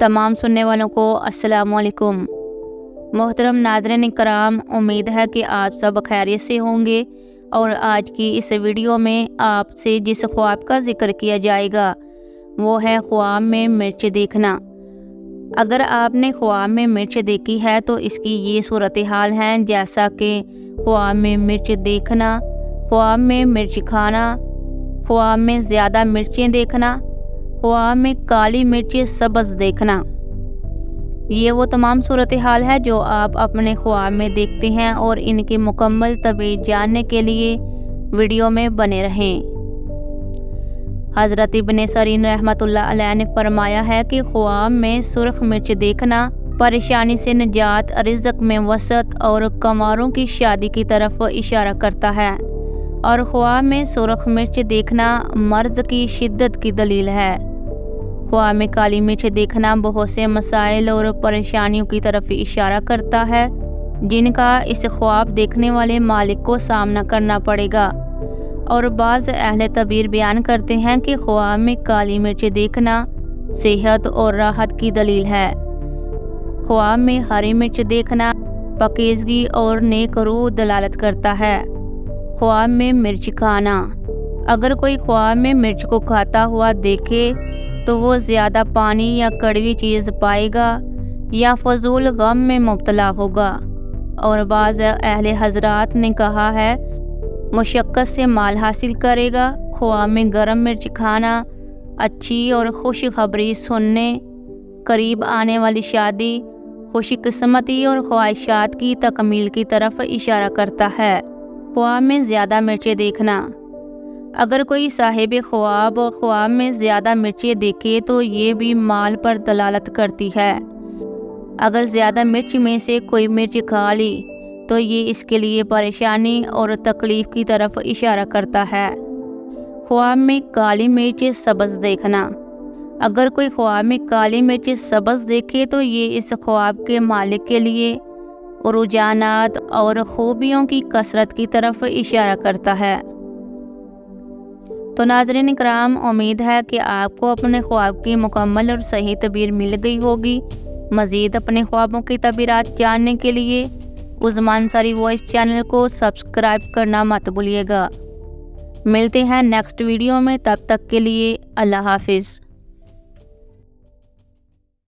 तमाम सुनने वालों को अस्सलाम वालेकुम। मोहतरम नाज़रीन कराम, उम्मीद है कि आप सब खैरियत से होंगे और आज की इस वीडियो में आपसे जिस ख्वाब का जिक्र किया जाएगा वो है ख्वाब में मिर्च देखना। अगर आपने ख्वाब में मिर्च देखी है तो इसकी ये सूरत हाल है, जैसा कि ख्वाब में मिर्च देखना, ख्वाब में मिर्च खाना, ख्वाब में ज़्यादा मिर्चें देखना, ख्वाब में काली मिर्चें सब्ज़ देखना। ये वो तमाम सूरत हाल है जो आप अपने ख्वाब में देखते हैं और इनकी मुकम्मल तबीयत जानने के लिए वीडियो में बने रहें। हज़रत इब्न सीरीन रहमतुल्लाह अलैह ने फरमाया है कि ख्वाब में सुर्ख मिर्च देखना परेशानी से निजात, रिज़्क़ में वसअत और कंवारों की शादी की तरफ इशारा करता है, और ख्वाब में सुर्ख मिर्च देखना मर्ज़ की शिद्दत की दलील है। ख्वाब में काली मिर्च देखना बहुत से मसाइल और परेशानियों की तरफ इशारा करता है जिनका इस ख्वाब देखने वाले मालिक को सामना करना पड़ेगा। और बाज़ अहले तबीर बयान करते हैं कि ख्वाब में काली मिर्च देखना सेहत और राहत की दलील है। ख्वाब में हरी मिर्च देखना पाकीज़गी और नेक रूह दलालत करता है। ख्वाब में मिर्च खाना, अगर कोई ख्वाब में मिर्च को खाता हुआ देखे तो वो ज़्यादा पानी या कड़वी चीज़ पाएगा या फजूल गम में मुब्तला होगा। और बाज़ अहले हज़रात ने कहा है मुशक्क़त से माल हासिल करेगा। ख्वाब में गरम मिर्च खाना अच्छी और खुशखबरी सुनने, करीब आने वाली शादी, खुशकिस्मती और ख्वाहिशात की तकमील की तरफ इशारा करता है। ख्वाब में ज़्यादा मिर्चें देखना, अगर कोई साहिब ख्वाब में ज़्यादा मिर्चें देखे तो ये भी माल पर दलालत करती है। अगर ज़्यादा मिर्च में से कोई मिर्च खा ली तो ये इसके लिए परेशानी और तकलीफ़ की तरफ इशारा करता है। ख्वाब में काली मिर्च सब्ज़ देखना, अगर कोई ख्वाब में काली मिर्च सब्ज़ देखे तो ये इस ख्वाब के मालिक के लिए रुझानात और खूबियों की कसरत की तरफ इशारा करता है। तो नाज़रीन इकराम, उम्मीद है कि आपको अपने ख्वाब की मुकम्मल और सही तबीर मिल गई होगी। मज़ीद अपने ख्वाबों की तबीरात जानने के लिए उस्मान अंसारी वॉइस चैनल को सब्सक्राइब करना मत भूलिएगा। मिलते हैं नेक्स्ट वीडियो में, तब तक के लिए अल्लाह हाफिज़।